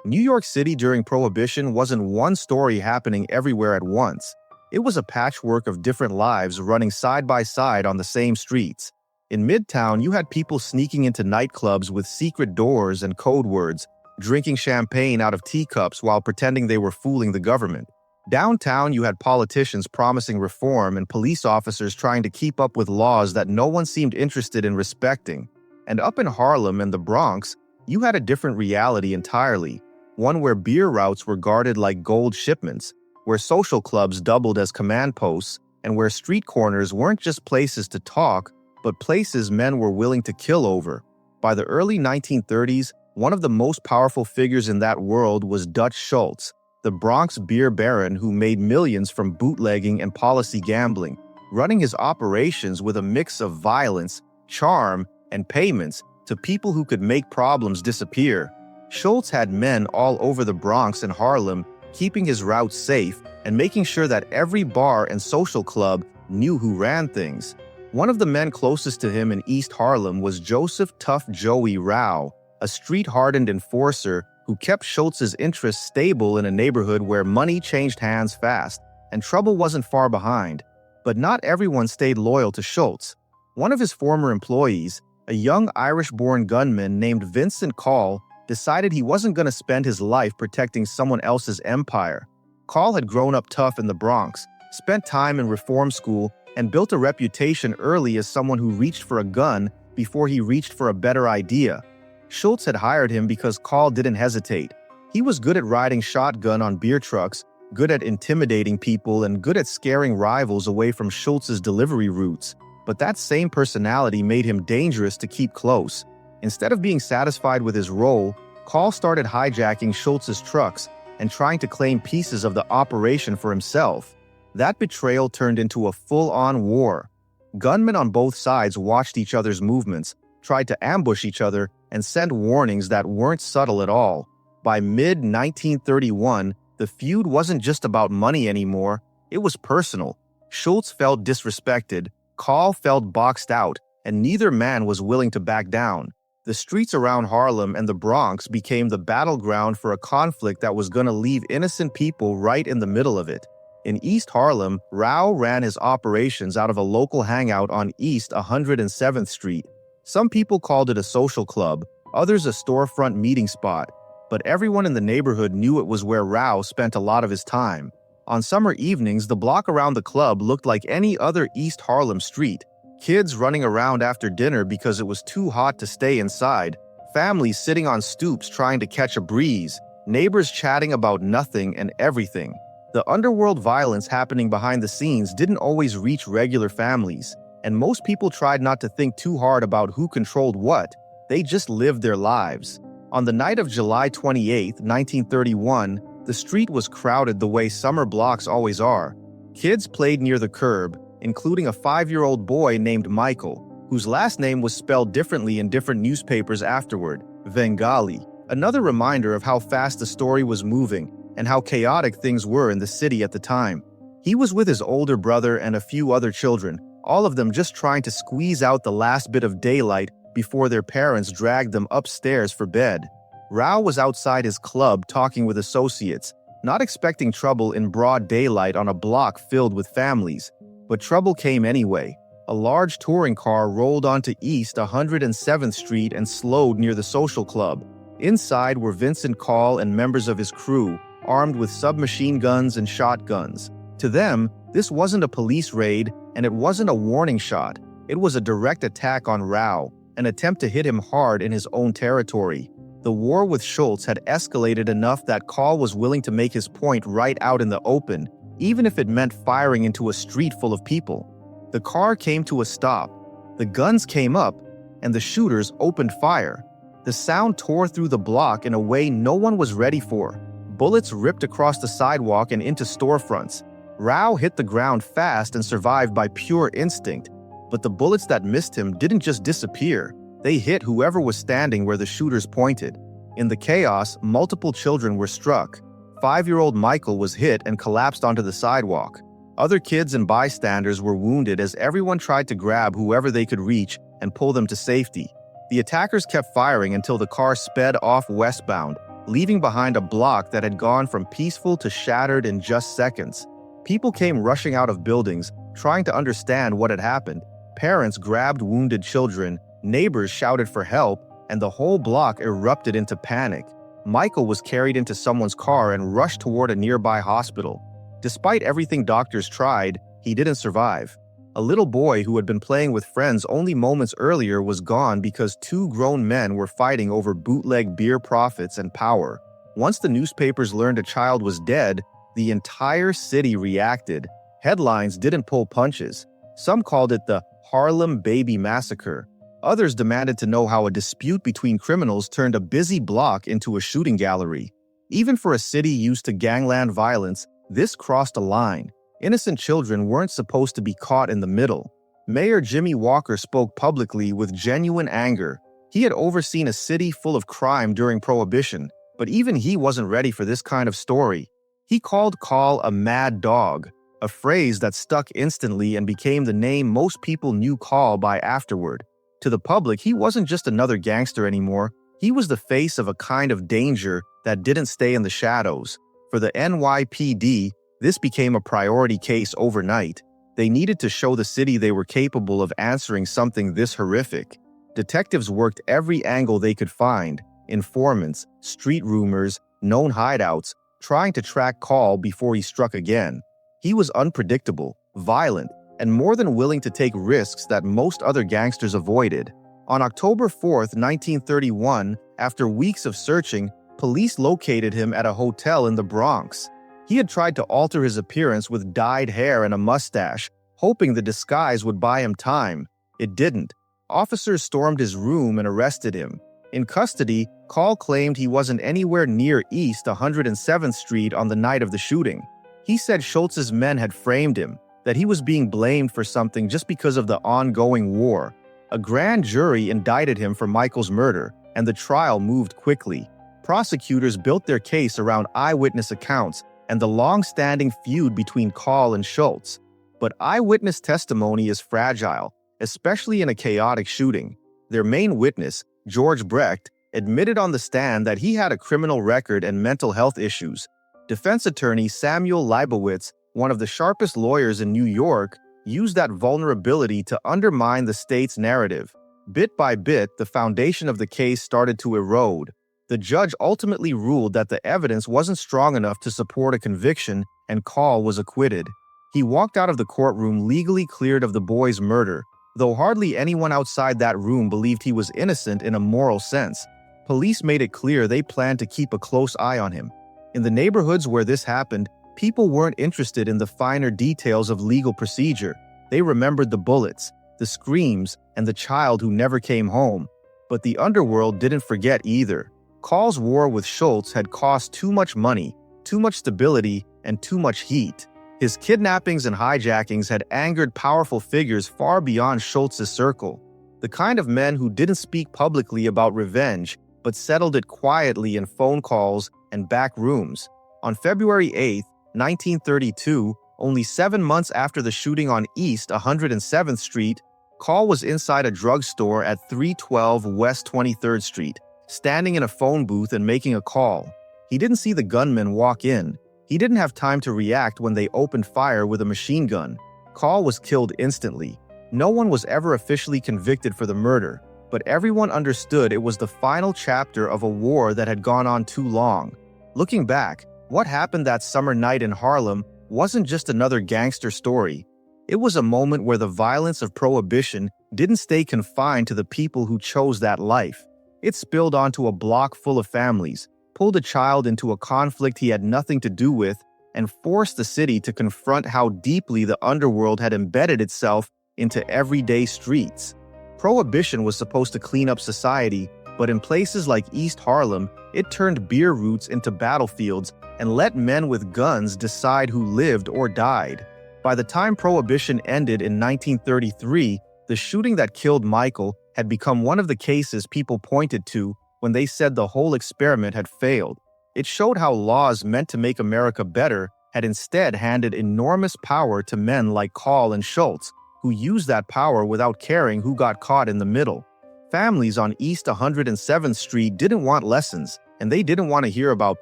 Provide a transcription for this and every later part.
New York City during Prohibition wasn't one story happening everywhere at once. It was a patchwork of different lives running side by side on the same streets. In Midtown, you had people sneaking into nightclubs with secret doors and code words, drinking champagne out of teacups while pretending they were fooling the government. Downtown, you had politicians promising reform and police officers trying to keep up with laws that no one seemed interested in respecting. And up in Harlem and the Bronx, you had a different reality entirely. One where beer routes were guarded like gold shipments, where social clubs doubled as command posts, and where street corners weren't just places to talk, but places men were willing to kill over. By the early 1930s, one of the most powerful figures in that world was Dutch Schultz, the Bronx beer baron who made millions from bootlegging and policy gambling, running his operations with a mix of violence, charm, and payments to people who could make problems disappear. Schultz had men all over the Bronx and Harlem, keeping his routes safe and making sure that every bar and social club knew who ran things. One of the men closest to him in East Harlem was Joseph Tough Joey Rao, a street-hardened enforcer who kept Schultz's interests stable in a neighborhood where money changed hands fast, and trouble wasn't far behind. But not everyone stayed loyal to Schultz. One of his former employees, a young Irish-born gunman named Vincent Coll, decided he wasn't going to spend his life protecting someone else's empire. Coll had grown up tough in the Bronx, spent time in reform school, and built a reputation early as someone who reached for a gun before he reached for a better idea. Schultz had hired him because Coll didn't hesitate. He was good at riding shotgun on beer trucks, good at intimidating people, and good at scaring rivals away from Schultz's delivery routes. But that same personality made him dangerous to keep close. Instead of being satisfied with his role, Coll started hijacking Schultz's trucks and trying to claim pieces of the operation for himself. That betrayal turned into a full-on war. Gunmen on both sides watched each other's movements, tried to ambush each other, and sent warnings that weren't subtle at all. By mid-1931, the feud wasn't just about money anymore, it was personal. Schultz felt disrespected, Coll felt boxed out, and neither man was willing to back down. The streets around Harlem and the Bronx became the battleground for a conflict that was going to leave innocent people right in the middle of it. In East Harlem, Rao ran his operations out of a local hangout on East 107th Street. Some people called it a social club, others a storefront meeting spot, but everyone in the neighborhood knew it was where Rao spent a lot of his time. On summer evenings, the block around the club looked like any other East Harlem street. Kids running around after dinner because it was too hot to stay inside, families sitting on stoops trying to catch a breeze, neighbors chatting about nothing and everything. The underworld violence happening behind the scenes didn't always reach regular families, and most people tried not to think too hard about who controlled what. They just lived their lives. On the night of July 28, 1931, the street was crowded the way summer blocks always are. Kids played near the curb, including a 5-year-old boy named Michael, whose last name was spelled differently in different newspapers afterward, Bengali. Another reminder of how fast the story was moving and how chaotic things were in the city at the time. He was with his older brother and a few other children, all of them just trying to squeeze out the last bit of daylight before their parents dragged them upstairs for bed. Rao was outside his club talking with associates, not expecting trouble in broad daylight on a block filled with families. But trouble came anyway. A large touring car rolled onto East 107th Street and slowed near the social club. Inside were Vincent Coll and members of his crew, armed with submachine guns and shotguns. To them, this wasn't a police raid, and it wasn't a warning shot. It was a direct attack on Rao, an attempt to hit him hard in his own territory. The war with Schultz had escalated enough that Coll was willing to make his point right out in the open, even if it meant firing into a street full of people. The car came to a stop. The guns came up, and the shooters opened fire. The sound tore through the block in a way no one was ready for. Bullets ripped across the sidewalk and into storefronts. Rao hit the ground fast and survived by pure instinct. But the bullets that missed him didn't just disappear. They hit whoever was standing where the shooters pointed. In the chaos, multiple children were struck. 5-year-old Michael was hit and collapsed onto the sidewalk. Other kids and bystanders were wounded as everyone tried to grab whoever they could reach and pull them to safety. The attackers kept firing until the car sped off westbound, leaving behind a block that had gone from peaceful to shattered in just seconds. People came rushing out of buildings, trying to understand what had happened. Parents grabbed wounded children, neighbors shouted for help, and the whole block erupted into panic. Michael was carried into someone's car and rushed toward a nearby hospital. Despite everything doctors tried, he didn't survive. A little boy who had been playing with friends only moments earlier was gone because two grown men were fighting over bootleg beer profits and power. Once the newspapers learned a child was dead, the entire city reacted. Headlines didn't pull punches. Some called it the Harlem Baby Massacre. Others demanded to know how a dispute between criminals turned a busy block into a shooting gallery. Even for a city used to gangland violence, this crossed a line. Innocent children weren't supposed to be caught in the middle. Mayor Jimmy Walker spoke publicly with genuine anger. He had overseen a city full of crime during Prohibition, but even he wasn't ready for this kind of story. He called Coll a mad dog, a phrase that stuck instantly and became the name most people knew Coll by afterward. To the public, he wasn't just another gangster anymore. He was the face of a kind of danger that didn't stay in the shadows. For the NYPD, this became a priority case overnight. They needed to show the city they were capable of answering something this horrific. Detectives worked every angle they could find: informants, street rumors, known hideouts, trying to track Coll before he struck again. He was unpredictable, violent, and more than willing to take risks that most other gangsters avoided. On October 4, 1931, after weeks of searching, police located him at a hotel in the Bronx. He had tried to alter his appearance with dyed hair and a mustache, hoping the disguise would buy him time. It didn't. Officers stormed his room and arrested him. In custody, Coll claimed he wasn't anywhere near East 107th Street on the night of the shooting. He said Schultz's men had framed him, that he was being blamed for something just because of the ongoing war. A grand jury indicted him for Michael's murder, and the trial moved quickly. Prosecutors built their case around eyewitness accounts and the long-standing feud between Coll and Schultz. But eyewitness testimony is fragile, especially in a chaotic shooting. Their main witness, George Brecht, admitted on the stand that he had a criminal record and mental health issues. Defense attorney Samuel Leibowitz, one of the sharpest lawyers in New York, used that vulnerability to undermine the state's narrative. Bit by bit, the foundation of the case started to erode. The judge ultimately ruled that the evidence wasn't strong enough to support a conviction, and Coll was acquitted. He walked out of the courtroom legally cleared of the boy's murder, though hardly anyone outside that room believed he was innocent in a moral sense. Police made it clear they planned to keep a close eye on him. In the neighborhoods where this happened, people weren't interested in the finer details of legal procedure. They remembered the bullets, the screams, and the child who never came home. But the underworld didn't forget either. Coll's war with Schultz had cost too much money, too much stability, and too much heat. His kidnappings and hijackings had angered powerful figures far beyond Schultz's circle, the kind of men who didn't speak publicly about revenge, but settled it quietly in phone calls and back rooms. On February 8, 1932, only 7 months after the shooting on East 107th Street, Coll was inside a drugstore at 312 West 23rd Street, standing in a phone booth and making a call. He didn't see the gunmen walk in. He didn't have time to react when they opened fire with a machine gun. Coll was killed instantly. No one was ever officially convicted for the murder, but everyone understood it was the final chapter of a war that had gone on too long. Looking back, what happened that summer night in Harlem wasn't just another gangster story. It was a moment where the violence of Prohibition didn't stay confined to the people who chose that life. It spilled onto a block full of families, pulled a child into a conflict he had nothing to do with, and forced the city to confront how deeply the underworld had embedded itself into everyday streets. Prohibition was supposed to clean up society, but in places like East Harlem, it turned beer routes into battlefields and let men with guns decide who lived or died. By the time Prohibition ended in 1933, the shooting that killed Michael had become one of the cases people pointed to when they said the whole experiment had failed. It showed how laws meant to make America better had instead handed enormous power to men like Coll and Schultz, who used that power without caring who got caught in the middle. Families on East 107th Street didn't want lessons. and they didn't want to hear about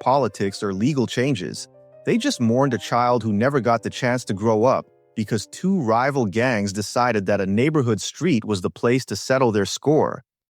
politics or legal changes. They just mourned a child who never got the chance to grow up because two rival gangs decided that a neighborhood street was the place to settle their score.